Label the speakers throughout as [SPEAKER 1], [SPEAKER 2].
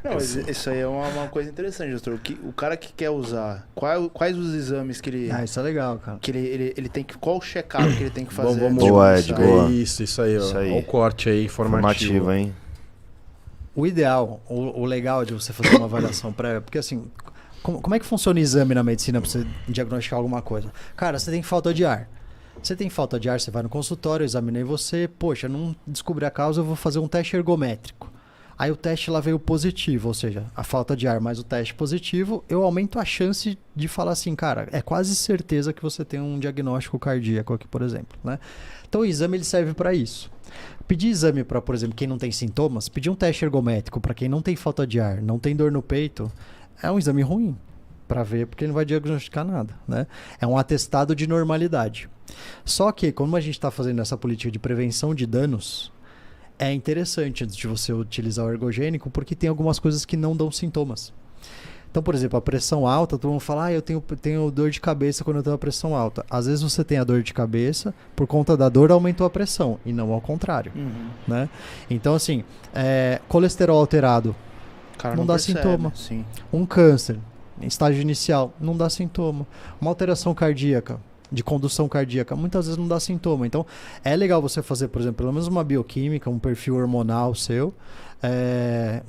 [SPEAKER 1] Não, mas isso aí é uma coisa interessante, doutor. O cara que quer usar, quais os exames que ele...
[SPEAKER 2] Isso é legal, cara.
[SPEAKER 1] Que ele tem que... Qual o check-up que ele tem que fazer?
[SPEAKER 3] Boa, Ed, boa.
[SPEAKER 4] Isso aí, ó. Olha o corte aí, informativo.
[SPEAKER 3] Hein?
[SPEAKER 2] O ideal, o legal de você fazer uma avaliação prévia, porque assim, como é que funciona o exame na medicina para você diagnosticar alguma coisa? Cara, você tem falta de ar. Você tem falta de ar, você vai no consultório, eu examinei você, poxa, não descobri a causa, eu vou fazer um teste ergométrico. Aí o teste lá veio positivo, ou seja, a falta de ar mais o teste positivo, eu aumento a chance de falar assim, cara, é quase certeza que você tem um diagnóstico cardíaco aqui, por exemplo, né? Então o exame ele serve para isso. Pedir exame para, por exemplo, quem não tem sintomas, pedir um teste ergométrico para quem não tem falta de ar, não tem dor no peito, é um exame ruim para ver, porque ele não vai diagnosticar nada, né? É um atestado de normalidade. Só que, como a gente está fazendo essa política de prevenção de danos, é interessante antes de você utilizar o ergogênico, porque tem algumas coisas que não dão sintomas. Então, por exemplo, a pressão alta, todo mundo fala, eu tenho dor de cabeça quando eu tenho a pressão alta. Às vezes você tem a dor de cabeça, por conta da dor aumentou a pressão, e não ao contrário. Né? Então, assim, colesterol alterado, não dá sintoma.
[SPEAKER 1] Sim.
[SPEAKER 2] Um câncer, em estágio inicial, não dá sintoma. Uma alteração cardíaca, de condução cardíaca, muitas vezes não dá sintoma. Então, é legal você fazer, por exemplo, pelo menos uma bioquímica, um perfil hormonal seu,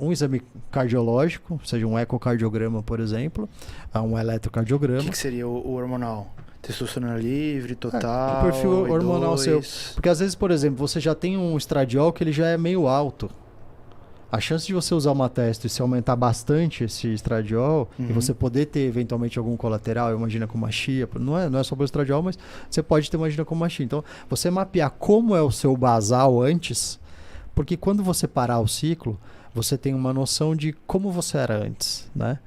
[SPEAKER 2] um exame cardiológico, seja um ecocardiograma, por exemplo, um eletrocardiograma.
[SPEAKER 1] O que seria o hormonal? Testosterona livre, total,
[SPEAKER 2] o perfil hormonal
[SPEAKER 1] E2.
[SPEAKER 2] seu. Porque às vezes, por exemplo, você já tem um estradiol que ele já é meio alto. A chance de você usar uma testo e se aumentar bastante esse estradiol e você poder ter eventualmente algum colateral, imagina com uma chia, não é só pelo estradiol, mas você pode ter imagina com uma chia. Então, você mapear como é o seu basal antes, porque quando você parar o ciclo, você tem uma noção de como você era antes, né?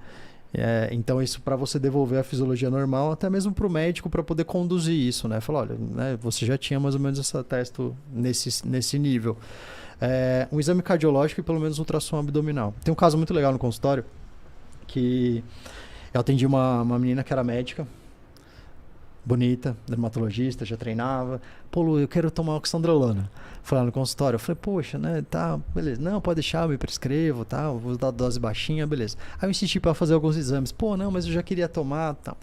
[SPEAKER 2] Então, isso para você devolver a fisiologia normal, até mesmo para o médico, para poder conduzir isso, né? Falar, olha, né, você já tinha mais ou menos essa testo nesse nível. Um exame cardiológico e pelo menos ultrassom abdominal. Tem um caso muito legal no consultório, que eu atendi uma menina que era médica, bonita, dermatologista, já treinava. Pô, Lu, eu quero tomar oxandrolona. Foi lá no consultório, eu falei, poxa, né, tá, beleza. Não, pode deixar, eu me prescrevo, tá, vou dar dose baixinha, beleza. Aí eu insisti para fazer alguns exames. Pô, não, mas eu já queria tomar, tá.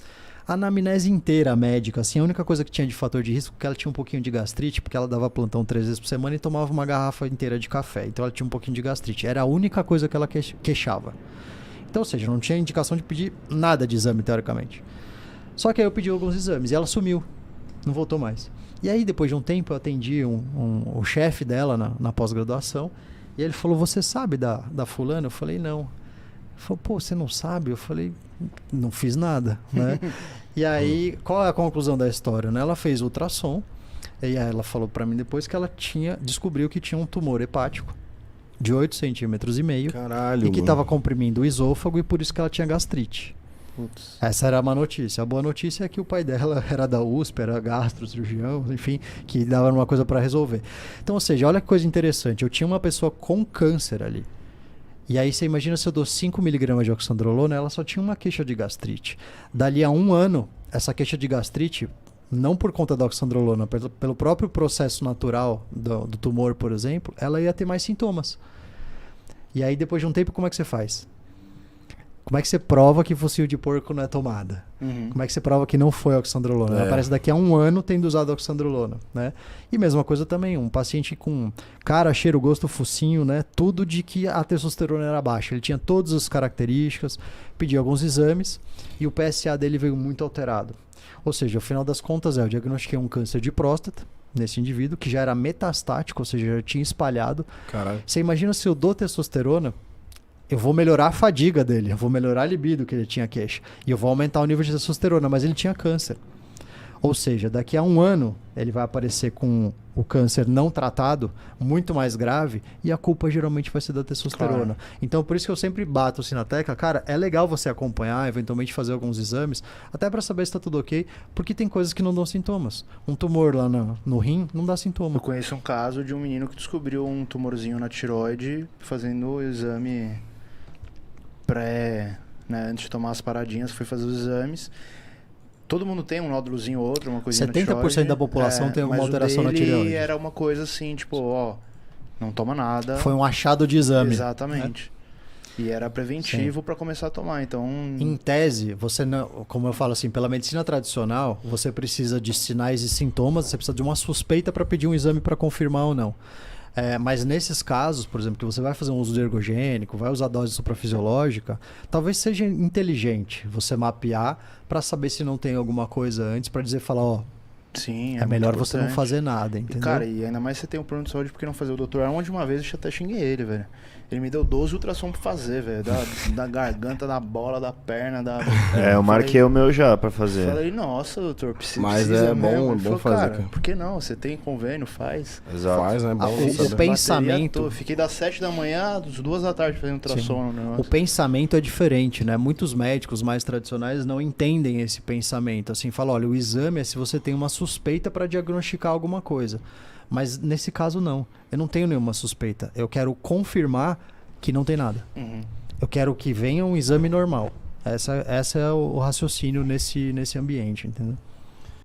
[SPEAKER 2] A anamnese inteira médica, assim, a única coisa que tinha de fator de risco é que ela tinha um pouquinho de gastrite, porque ela dava plantão 3 vezes por semana e tomava uma garrafa inteira de café. Então ela tinha um pouquinho de gastrite. Era a única coisa que ela queixava. Então, ou seja, não tinha indicação de pedir nada de exame, teoricamente. Só que aí eu pedi alguns exames e ela sumiu. Não voltou mais. E aí, depois de um tempo, eu atendi o chefe dela na pós-graduação. E ele falou, você sabe da fulana? Eu falei, não. Ele falou, pô, você não sabe? Eu falei, não fiz nada, né? E aí, qual é a conclusão da história, né? Ela fez ultrassom, e aí ela falou pra mim depois que ela descobriu que tinha um tumor hepático de 8,5 centímetros.
[SPEAKER 4] Caralho,
[SPEAKER 2] e que estava comprimindo o esôfago e por isso que ela tinha gastrite. Putz. Essa era a má notícia. A boa notícia é que o pai dela era da USP, era gastrocirurgião, enfim, que dava uma coisa para resolver. Então, ou seja, olha que coisa interessante. Eu tinha uma pessoa com câncer ali. E aí você imagina se eu dou 5 miligramas de oxandrolona, ela só tinha uma queixa de gastrite. Dali a 1 ano, essa queixa de gastrite, não por conta da oxandrolona, pelo próprio processo natural do tumor, por exemplo, ela ia ter mais sintomas. E aí depois de um tempo, como é que você faz? Como é que você prova que focinho de porco não é tomada? Como é que você prova que não foi oxandrolona? Ela aparece daqui a 1 ano tendo usado oxandrolona, né? E mesma coisa também, um paciente com cara, cheiro, gosto, focinho, né? Tudo de que a testosterona era baixa. Ele tinha todas as características, pedi alguns exames e o PSA dele veio muito alterado. Ou seja, ao final das contas, eu diagnostiquei um câncer de próstata nesse indivíduo, que já era metastático, ou seja, já tinha espalhado.
[SPEAKER 4] Caralho.
[SPEAKER 2] Você imagina se eu dou testosterona, eu vou melhorar a fadiga dele, eu vou melhorar a libido que ele tinha queixa, e eu vou aumentar o nível de testosterona, mas ele tinha câncer. Ou seja, daqui a 1 ano, ele vai aparecer com o câncer não tratado, muito mais grave, e a culpa geralmente vai ser da testosterona. Claro. Então, por isso que eu sempre bato assim na tecla, cara, é legal você acompanhar, eventualmente fazer alguns exames, até para saber se está tudo ok, porque tem coisas que não dão sintomas. Um tumor lá no rim não dá sintoma.
[SPEAKER 1] Eu conheço um caso de um menino que descobriu um tumorzinho na tireoide fazendo o exame né, antes de tomar as paradinhas, foi fazer os exames. Todo mundo tem um nódulozinho ou outro, uma coisinha 70%
[SPEAKER 2] na tireoide. Da população tem alguma alteração na tireoide.
[SPEAKER 1] Era uma coisa assim, tipo, ó, não toma nada.
[SPEAKER 2] Foi um achado de exame.
[SPEAKER 1] Exatamente. E era preventivo para começar a tomar, então...
[SPEAKER 2] Em tese, você não, como eu falo assim, pela medicina tradicional, você precisa de sinais e sintomas, você precisa de uma suspeita para pedir um exame para confirmar ou não. Mas nesses casos, por exemplo, que você vai fazer um uso ergogênico, vai usar dose suprafisiológica, talvez seja inteligente você mapear para saber se não tem alguma coisa antes, para falar, ó,
[SPEAKER 1] sim,
[SPEAKER 2] é melhor você não fazer nada, entendeu?
[SPEAKER 1] E, cara, e ainda mais você tem um plano de saúde, porque não fazer o doutor Arnold uma vez, eu até xinguei ele, velho. Ele me deu 12 ultrassom pra fazer, velho. Da garganta, da bola, da perna, da...
[SPEAKER 3] Eu marquei o meu já pra fazer.
[SPEAKER 1] Falei, nossa, doutor, precisa.
[SPEAKER 4] Mas é bom,
[SPEAKER 1] mesmo.
[SPEAKER 4] fazer.
[SPEAKER 1] Cara, por que não? Você tem convênio, faz.
[SPEAKER 3] Exato.
[SPEAKER 4] Faz, é bom.
[SPEAKER 2] O pensamento...
[SPEAKER 1] Fiquei das 7 da manhã às 2 da tarde fazendo ultrassom no negócio.
[SPEAKER 2] O pensamento é diferente, né? Muitos médicos mais tradicionais não entendem esse pensamento. Assim, falam, olha, o exame é se você tem uma suspeita para diagnosticar alguma coisa. Mas nesse caso, não. Eu não tenho nenhuma suspeita. Eu quero confirmar que não tem nada.
[SPEAKER 1] Uhum.
[SPEAKER 2] Eu quero que venha um exame normal. Essa é o raciocínio nesse ambiente, entendeu?